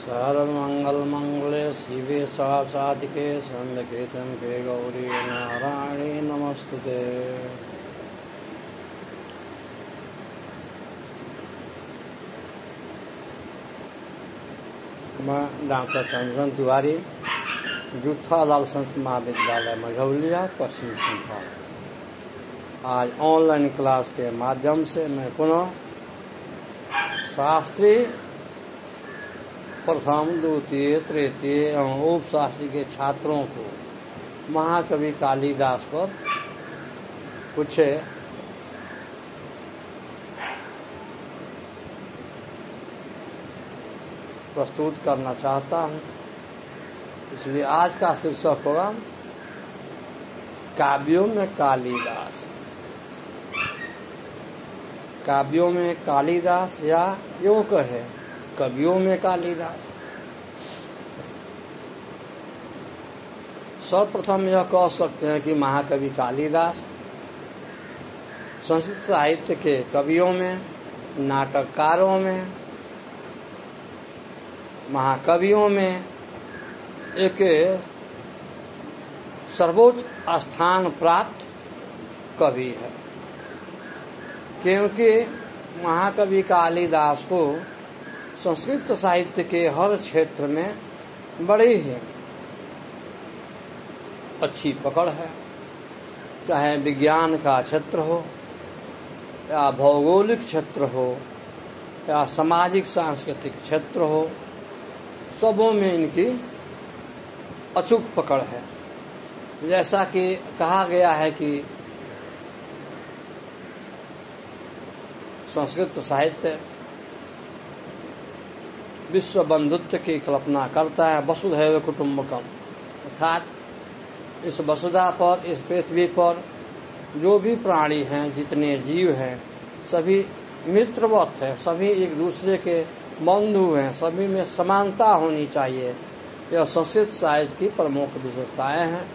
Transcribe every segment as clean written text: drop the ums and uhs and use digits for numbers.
सर्वमंगलमंगले शिवे सहस्राधिके शम्यकेतं के गौरी नारायणी नमस्तुते। मैं डॉक्टर चंद्रशेखर तिवारी, जूथा लाल संस्कृत महाविद्यालय मझौलिया, पश्चिम चंपारण। आज ऑनलाइन क्लास के माध्यम से मैं पुनः शास्त्री प्रथम, द्वितीय, तृतीय एवं उपशास्त्री के छात्रों को महाकवि कालिदास पर कुछ प्रस्तुत करना चाहता हूँ। इसलिए आज का शीर्षक होगा काव्यों में कालिदास। काव्यों में कालिदास, या यूं कहे कवियों में कालिदास। सर्वप्रथम यह कह सकते हैं कि महाकवि कालिदास संस्कृत साहित्य के कवियों में, नाटककारों में, महाकवियों में एक सर्वोच्च स्थान प्राप्त कवि है, क्योंकि महाकवि कालिदास को संस्कृत साहित्य के हर क्षेत्र में बड़ी ही अच्छी पकड़ है। चाहे विज्ञान का क्षेत्र हो, या भौगोलिक क्षेत्र हो, या सामाजिक सांस्कृतिक क्षेत्र हो, सबों में इनकी अचूक पकड़ है। जैसा कि कहा गया है कि संस्कृत साहित्य विश्व बंधुत्व की कल्पना करता है, वसुधैव कुटुम्बकम, अर्थात इस वसुधा पर, इस पृथ्वी पर जो भी प्राणी हैं, जितने जीव हैं, सभी मित्रवत हैं, सभी एक दूसरे के बंधु हैं, सभी में समानता होनी चाहिए। यह संस्कृत साहित्य की प्रमुख विशेषताएं हैं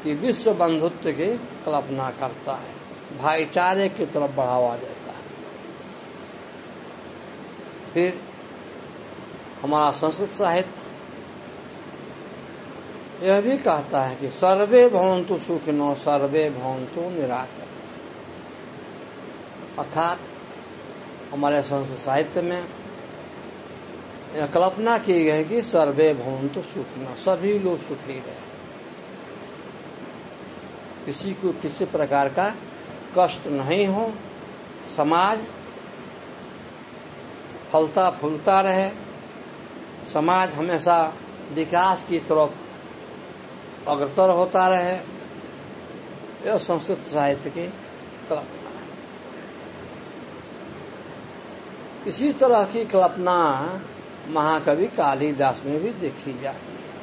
कि विश्व बंधुत्व की कल्पना करता है, भाईचारे की तरफ बढ़ावा देता है। फिर हमारा संस्कृत साहित्य यह भी कहता है कि सर्वे भवन्तु सुखिनो सर्वे भवन्तु निराकरणो, अर्थात हमारे संस्कृत साहित्य में यह कल्पना की गई है कि सर्वे भवन्तु सुखिनो, सभी लोग सुखी रहे, किसी को किसी प्रकार का कष्ट नहीं हो, समाज फलता फूलता रहे, समाज हमेशा विकास की तरफ अग्रसर होता रहे। यह संस्कृत साहित्य की कल्पना है। इसी तरह की कल्पना महाकवि कालिदास में भी देखी जाती है,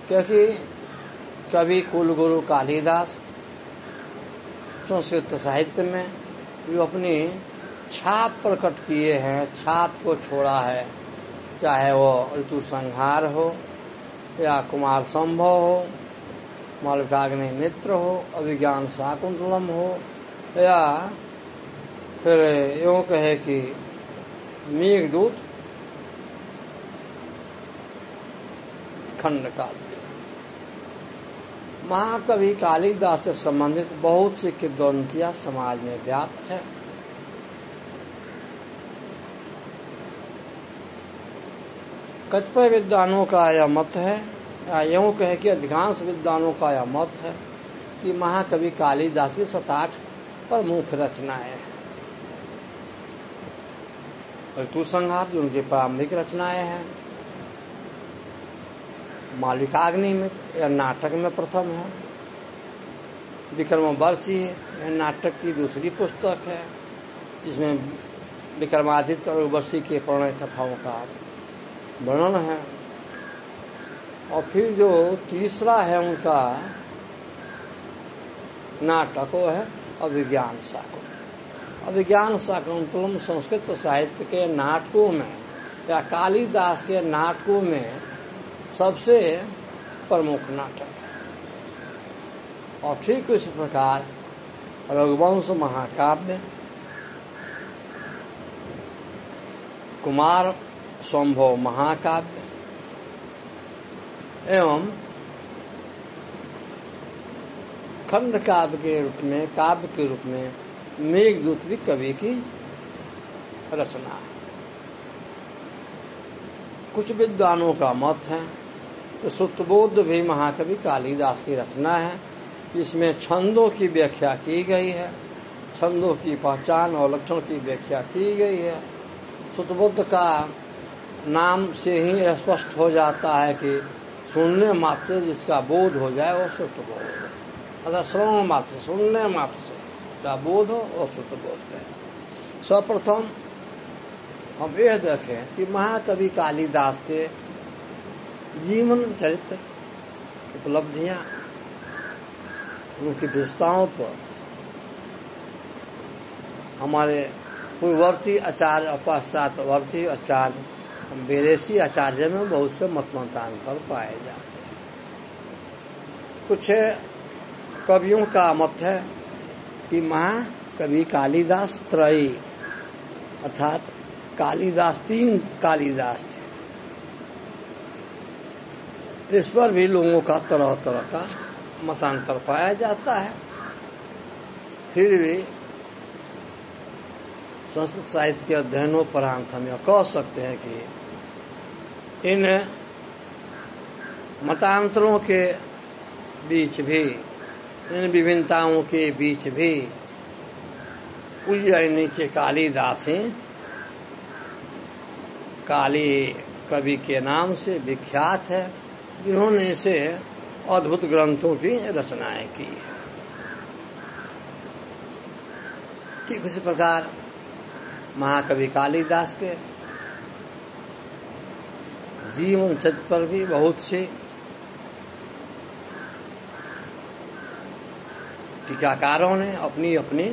क्योंकि कवि कुलगुरु कालिदास संस्कृत साहित्य में जो अपनी छाप प्रकट किए हैं, छाप को छोड़ा है, चाहे वो ऋतु संहार हो, या कुमार संभव हो, मालविकाग्नि मित्र हो, अभिज्ञान शाकुंतलम हो, या फिर यूँ कहे कि मेघदूत खंड काव्य। महाकवि कालिदास से संबंधित बहुत सी किंवदंतियां समाज में व्याप्त है। कतिपय विद्वानों का यह मत है, या यूँ कहे कि अधिकांश विद्वानों का यह मत है कि महाकवि कालिदास की 7-8 प्रमुख रचनाएं हैं। ऋतु संहार जो उनकी प्रारंभिक रचनाएं हैं, मालविकाग्नि मित्र यह नाटक में प्रथम है, विक्रमोर्वशी यह नाटक की दूसरी पुस्तक है, जिसमें विक्रमादित्य और उर्वशी के प्रणय कथाओं का वर्णन है। और फिर जो तीसरा है उनका नाटक, वो है अभिज्ञान शाकुंतलम। अभिज्ञान शाकुंतलम संस्कृत साहित्य के नाटकों में, या कालिदास के नाटकों में सबसे प्रमुख नाटक है। और ठीक इस प्रकार रघुवंश महाकाव्य, कुमार संभव महाकाव्य, एवं खंड काव्य के रूप में मेघदूत भी कवि की रचना है। कुछ विद्वानों का मत है तो सुतबोध भी महाकवि कालिदास की रचना है। इसमें छंदों की व्याख्या की गई है, छंदों की पहचान और लक्षण की व्याख्या की गई है। सुतबोध का नाम से ही स्पष्ट हो जाता है कि सुनने मात्र से जिसका बोध हो जाए वो सुतबोध है, अर्थात श्रवण मात्र सुनने मात्र से जिसका बोध हो वो सुतबोध है। सर्वप्रथम हम यह देखें कि महाकवि कालिदास के जीवन चरित्र, उपलब्धियां, उनकी विशेषताओं पर हमारे पूर्ववर्ती आचार्य और पश्चातवर्ती आचार्य विदेशी आचार्य में बहुत से मतमतांतर पाए जाते हैं। कुछ कवियों का मत है कि महाकवि कालिदास त्रयी, अर्थात कालिदास 3 कालिदास थे। इस पर भी लोगों का तरह तरह का मतांतर पाया जाता है। फिर भी संस्कृत साहित्य के अध्ययनोपरांत हम यह कह सकते हैं कि इन मतांतरों के बीच भी, इन विभिन्नताओं के बीच भी उज्जैनी के कालिदास ही काली कवि के नाम से विख्यात है, जिन्होंने इसे अद्भुत ग्रंथों की रचनाएं की है। ठीक उसी प्रकार महाकवि कालिदास के जीवन चरित्र पर भी बहुत सी टीकाकारों ने अपनी अपनी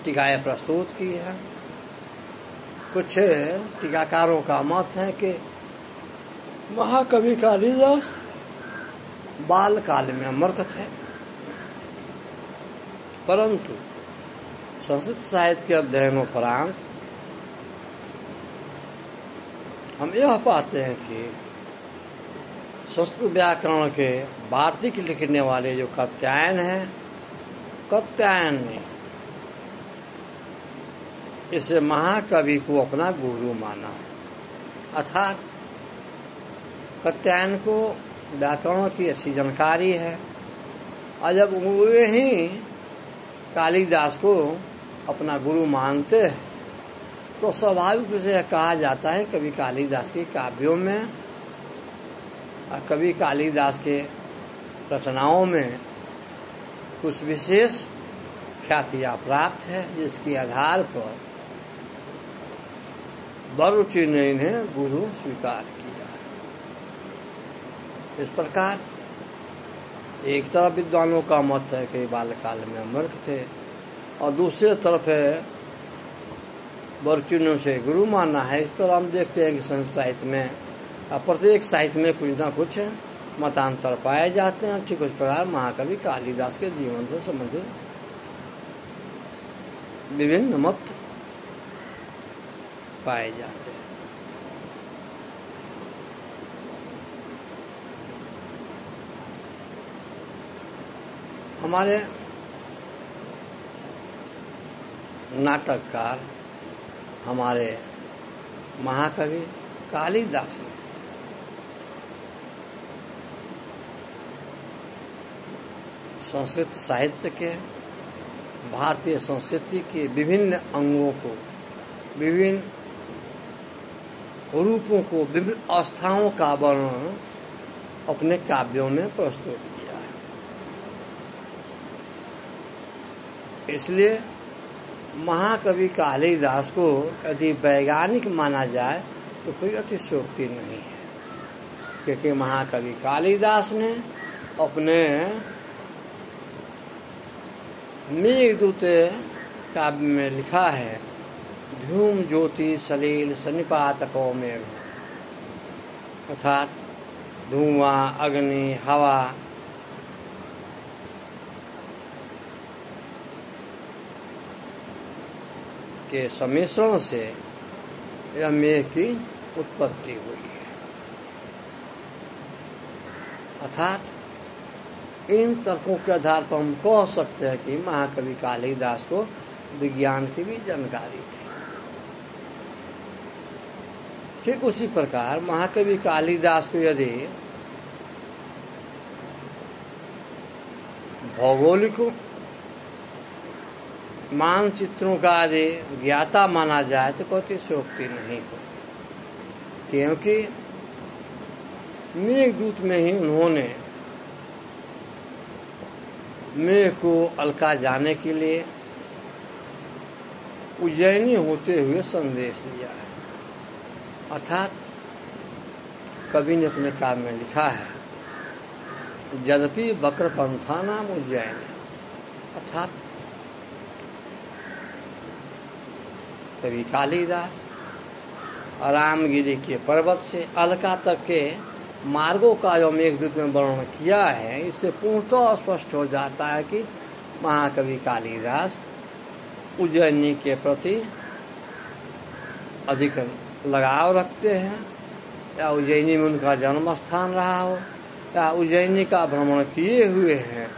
टीकाएं प्रस्तुत की है। कुछ टीकाकारों का मत है कि महाकवि कालिदास बाल काल में अमर थे, परंतु संस्कृत साहित्य के अध्ययनोपरांत हम यह पाते हैं कि संस्कृत व्याकरण के वार्तिक लिखने वाले जो कात्यायन हैं, कात्यायन ने इस महाकवि को अपना गुरु माना, अर्थात कात्यायन को व्याकरण की अच्छी जानकारी है, और जब वे ही कालिदास को अपना गुरु मानते हैं तो स्वाभाविक रूप से कहा जाता है कवि कालिदास के काव्यों में और कवि कालिदास के रचनाओं में कुछ विशेष ख्यातियां प्राप्त है, जिसके आधार पर बरुचि ने इन्हें गुरु स्वीकार किया। इस प्रकार एक तरफ विद्वानों का मत है कि बालकाल में अमर थे, और दूसरे तरफ है बरुचियों से गुरु मानना है। इस तरह हम देखते हैं कि संस्कृत साहित्य में प्रत्येक साहित्य में कुछ न कुछ मतांतर पाए जाते हैं। ठीक उस प्रकार महाकवि कालिदास के जीवन से संबंधित विभिन्न मत पाए जाते हैं। हमारे नाटककार, हमारे महाकवि कालिदास ने संस्कृत साहित्य के, भारतीय संस्कृति के विभिन्न अंगों को, विभिन्न रूपों को, विभिन्न अवस्थाओं का वर्णन अपने काव्यों में प्रस्तुत किया है। इसलिए महाकवि कालिदास को यदि वैज्ञानिक माना जाए तो कोई अतिशयोक्ति नहीं है, क्योंकि महाकवि कालिदास ने अपने मेघदूत काव्य में लिखा है, धूम ज्योति सलील सन्निपातको मेघ, अर्थात धुआं, अग्नि, हवा के सम्मिश्रण से यह मेघ की उत्पत्ति हुई है। अर्थात इन तर्कों के आधार पर हम कह सकते हैं कि महाकवि कालिदास को विज्ञान की भी जानकारी थी। ठीक उसी प्रकार महाकवि कालिदास को यदि भौगोलिक मानचित्रों का यदि ज्ञाता माना जाए तो कोई अतिशयोक्ति नहीं होगी, क्योंकि मेघदूत में ही उन्होंने मेघ को अलका जाने के लिए उज्जैनी होते हुए संदेश दिया है। अर्थात कवि ने अपने काव्य में लिखा है, यद्यपि वक्र पंथा नाम उज्जैन, अर्थात कवि कालिदास रामगिरी के पर्वत से अलका तक के मार्गों का जो मेघदूत में वर्णन किया है, इससे पूर्णतः स्पष्ट हो जाता है कि महाकवि कालिदास उज्जैनी के प्रति अधिक लगाव रखते हैं, या उज्जैनी में उनका जन्म स्थान रहा हो, या उज्जैनी का भ्रमण किए हुए हैं।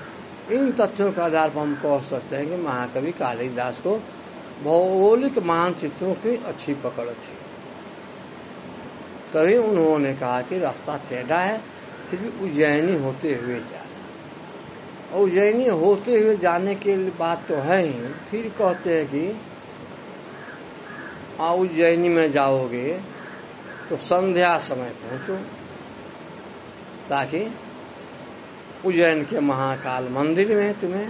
इन तथ्यों के आधार पर हम कह सकते हैं कि महाकवि कालिदास को भौगोलिक मानचित्रों की अच्छी पकड़ थी। तभी उन्होंने कहा कि रास्ता टेढ़ा है, फिर भी उज्जैनी होते हुए जाना। और उज्जैनी होते हुए जाने के बात तो है ही, फिर कहते हैं कि उज्जैनी में जाओगे तो संध्या समय पहुंचो, ताकि उज्जैन के महाकाल मंदिर में तुम्हें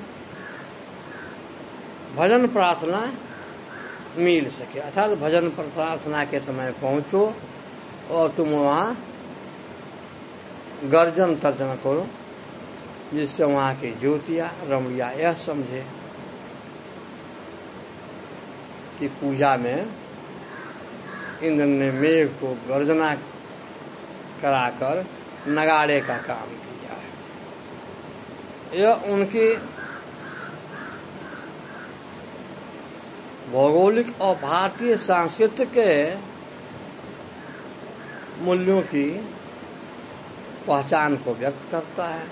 भजन प्रार्थना मिल सके। अर्थात भजन प्रार्थना के समय पहुंचो और तुम वहाँ गर्जन तर्जन करो, जिससे वहाँ की ज्योतिया रमणिया यह समझे कि पूजा में इंद्र ने मेघ को गर्जना कराकर नगाड़े का काम किया है। यह उनकी भौगोलिक और भारतीय सांस्कृतिक के मूल्यों की पहचान को व्यक्त करता है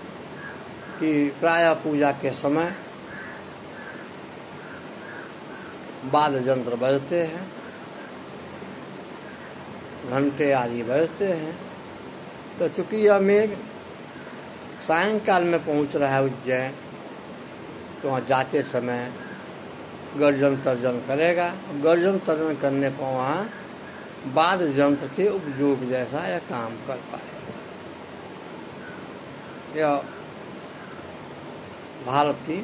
कि प्रायः पूजा के समय वाद्य यंत्र बजते हैं, घंटे आदि बजते हैं। तो चूंकि यह मेघ सायंकाल में पहुंच रहा है उज्जैन, तो वहाँ जाते समय गर्जन तर्जन करेगा। गर्जन तर्जन करने पर वहाँ वाद्य यंत्र के उपयोग जैसा यह काम कर पाएगा। यह भारत की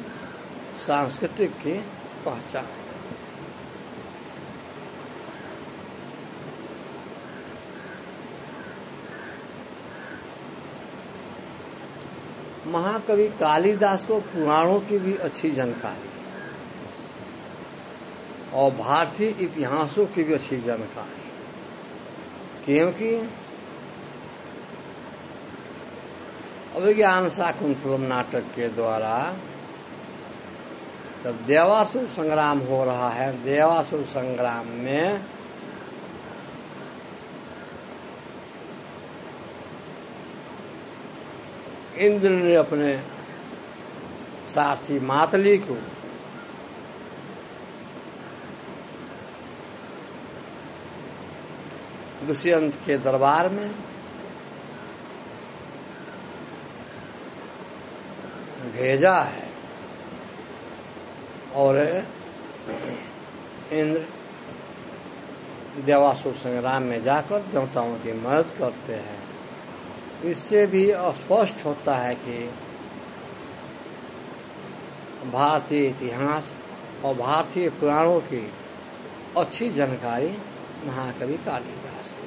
सांस्कृतिक की पहचान है। महाकवि कालिदास को पुराणों की भी अच्छी जानकारी है और भारतीय इतिहासों की भी अच्छी जानकारी है, क्योंकि अभिज्ञान शाकुंतलम नाटक के द्वारा जब देवासुर संग्राम हो रहा है, देवासुर संग्राम में इंद्र ने अपने सारथी मातली को दुष्यंत के दरबार में भेजा है और इंद्र देवासुर संग्राम में जाकर देवताओं की मदद करते हैं। इससे भी स्पष्ट होता है कि भारतीय इतिहास और भारतीय पुराणों की अच्छी जानकारी महाकवि कालिदास को।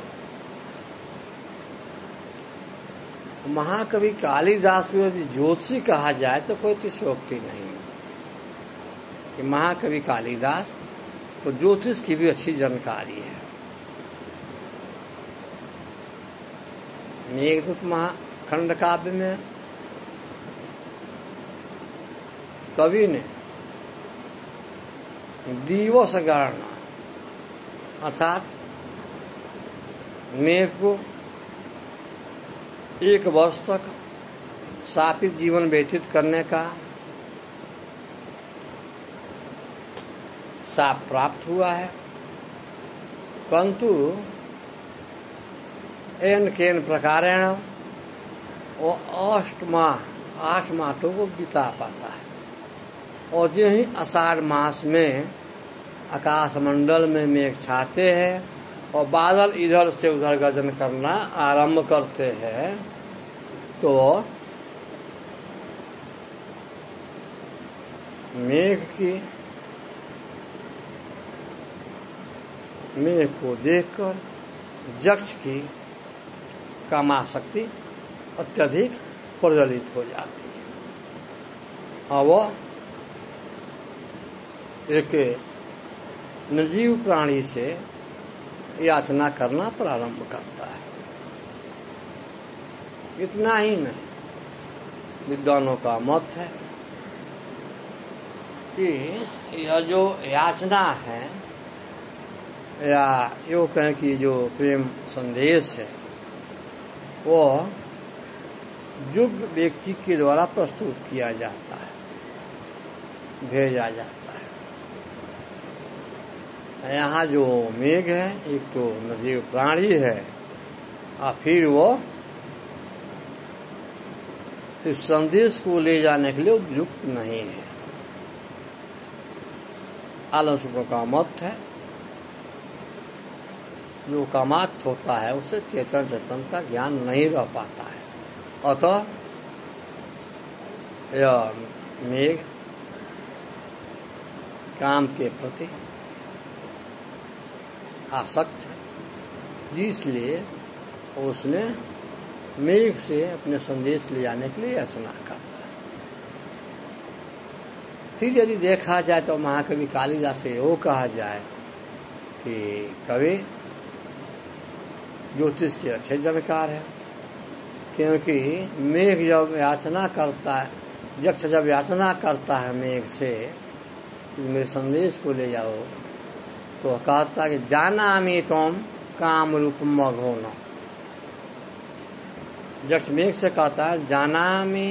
महाकवि कालिदास को यदि ज्योतिषी कहा जाए तो कोई अतिशयोक्ति नहीं कि महाकवि कालिदास को ज्योतिष की भी अच्छी जानकारी है। मेघदूत महाखंड काव्य में कवि ने दिवस गणना अर्थात मेघ को एक वर्ष तक शापित जीवन व्यतीत करने का शाप प्राप्त हुआ है, परंतु एन केन प्रकारेण वो 8 मासों को बिता पाता है। और जो ही आषाढ़ मास में आकाश मंडल में मेघ छाते हैं और बादल इधर से उधर गर्जन करना आरंभ करते हैं, तो मेघ को देखकर यक्ष की कामाशक्ति अत्यधिक प्रज्वलित हो जाती है और वह एक निर्जीव प्राणी से याचना करना प्रारंभ करता है। इतना ही नहीं, विद्वानों का मत है कि यह जो याचना है या यो कहें कि जो प्रेम संदेश है वो युग व्यक्ति के द्वारा प्रस्तुत किया जाता है, भेजा जाता है। यहाँ जो मेघ है एक तो निर्जीव प्राणी है और फिर वो इस संदेश को ले जाने के लिए उपयुक्त नहीं है। आलोचकों का मत है जो कामाक्त होता है उससे चेतन का ज्ञान नहीं रह पाता है, अतः यह मेघ काम के प्रति आसक्त है, इसलिए उसने मेघ से अपने संदेश ले जाने के लिए याचना करता है। फिर यदि देखा जाए तो महाकवि कालिदास से वो कहा जाए कि कवि ज्योतिष के अच्छे जानकार है, क्योंकि मेघ जब याचना करता है, यक्ष जब याचना करता है मेघ से मेरे संदेश को ले जाओ, तो कहता है कि जानामि त्वं काम रूपम मघोन। यक्ष मेघ से कहता है जानामि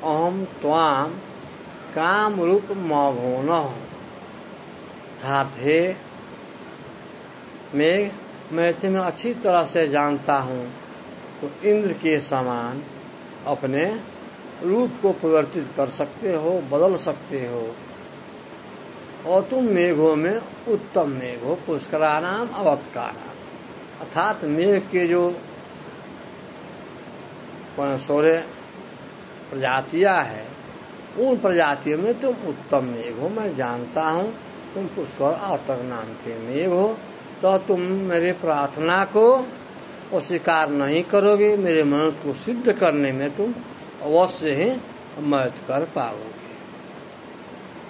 अहम त्वाम काम रूप मघोन, अर्थात हे मेघ मैं तुम्हें अच्छी तरह से जानता हूँ, तो इंद्र के समान अपने रूप को परिवर्तित कर सकते हो, बदल सकते हो, और तुम मेघों में उत्तम मेघ हो, पुष्कराणाम अवत्काराम, अर्थात मेघ के जो 16 प्रजातियां हैं उन प्रजातियों में तुम उत्तम मेघ हो। मैं जानता हूँ तुम पुष्कर आवतक नाम के मेघ हो, तो तुम मेरे प्रार्थना को अस्वीकार नहीं करोगे, मेरे मन को सिद्ध करने में तुम अवश्य ही मदद कर पाओगे।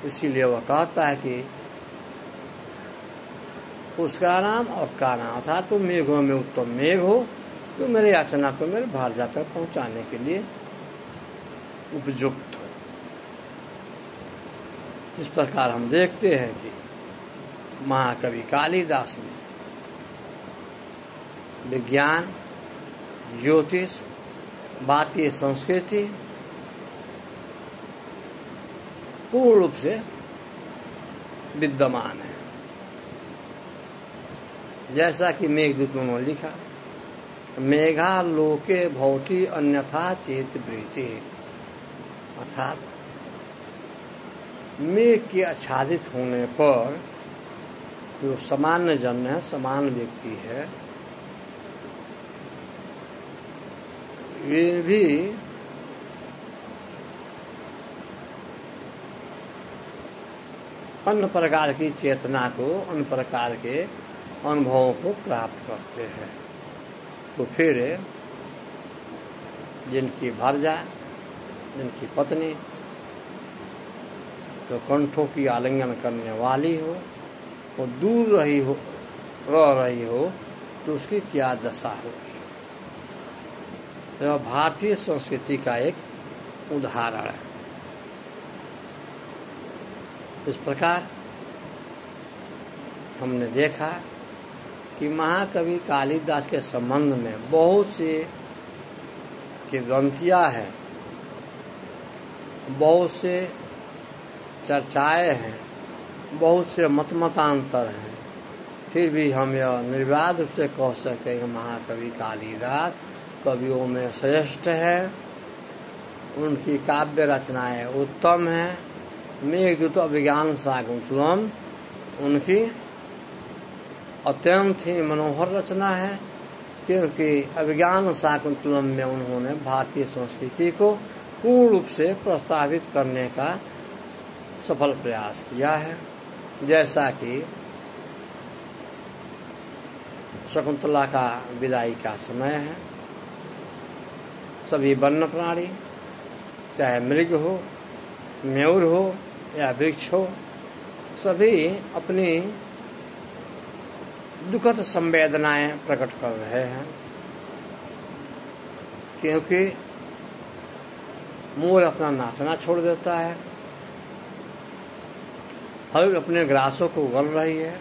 इसीलिए वह कहता है कि उसका नाम और का नाम था, तुम मेघों में उत्तम मेघ हो, तो मेरे याचना को मेरे भारत तक पहुंचाने के लिए उपयुक्त हो। इस प्रकार हम देखते हैं कि महाकवि कालिदास ने विज्ञान, ज्योतिष, भारतीय संस्कृति पूर्ण रूप से विद्यमान है। जैसा कि मेघदूत में लिखा, मेघा लोके भवति अन्यथा चेत वृत्ति, अर्थात मेघ के आच्छादित होने पर जो सामान्य जन है, समान व्यक्ति है, वे भी अन्य प्रकार की चेतना को, अन्य प्रकार के अनुभवों को प्राप्त करते हैं। तो फिर जिनकी भरजा, जिनकी पत्नी तो कंठों की आलिंगन करने वाली हो, वो दूर रह रही हो, तो उसकी क्या दशा होगी। तो भारतीय संस्कृति का एक उदाहरण है। इस प्रकार हमने देखा कि महाकवि कालिदास के संबंध में बहुत सी किंवदंतियां हैं बहुत से चर्चाएं हैं, बहुत से मतांतर हैं, फिर भी हम यह निर्विवाद रूप से कह सकते हैं कि महाकवि कालिदास कवियों में श्रेष्ठ है। उनकी काव्य रचनाएं उत्तम हैं। मेघदूत अभिज्ञान शाकुंतलम उनकी अत्यंत ही मनोहर रचना है, क्योंकि अभिज्ञान शाकुंतलम में उन्होंने भारतीय संस्कृति को पूर्ण रूप से प्रस्तावित करने का सफल प्रयास किया है। जैसा कि शकुंतला का विदाई का समय है, सभी वन्य प्राणी चाहे मृग हो, मयूर हो या वृक्ष हो, सभी अपनी दुखद संवेदनाएं प्रकट कर रहे हैं, क्योंकि मोर अपना नाचना छोड़ देता है, हल अपने ग्रासों को उगल रही है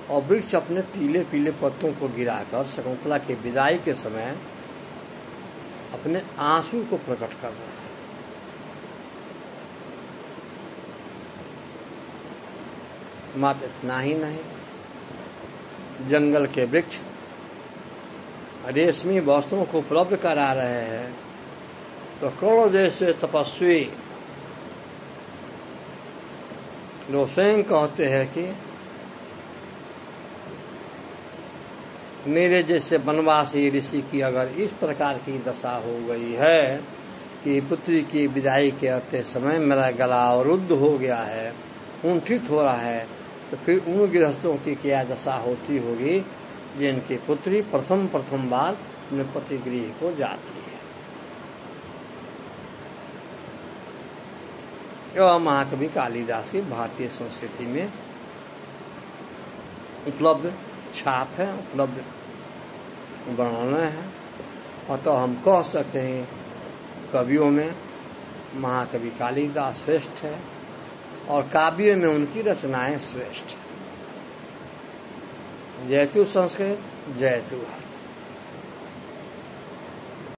और वृक्ष अपने पीले पीले पत्तों को गिराकर शकुंतला की विदाई के समय अपने आंसू को प्रकट कर रहा है। मात्र इतना ही नहीं, जंगल के वृक्ष रेशमी वस्त्रों को उपलब्ध करा रहे हैं, तो करोड़ों जैसे तपस्वी लोग स्वयं कहते हैं कि मेरे जैसे वनवासी ऋषि की अगर इस प्रकार की दशा हो गई है कि पुत्री की विदाई के आते समय मेरा गला अवरुद्ध हो गया है, कुंठित हो रहा है, तो फिर उन गृहस्थों की क्या दशा होती होगी जिनकी पुत्री प्रथम बार अपने पति गृह को जाती है। यह महाकवि कालिदास की भारतीय संस्कृति में उपलब्ध छाप है, उपलब्ध वर्णन है। और तो हम कह सकते हैं कवियों में महाकवि कालिदास श्रेष्ठ है और काव्य में उनकी रचनाएं श्रेष्ठ है। जयतु संस्कृत, जयतु भारत।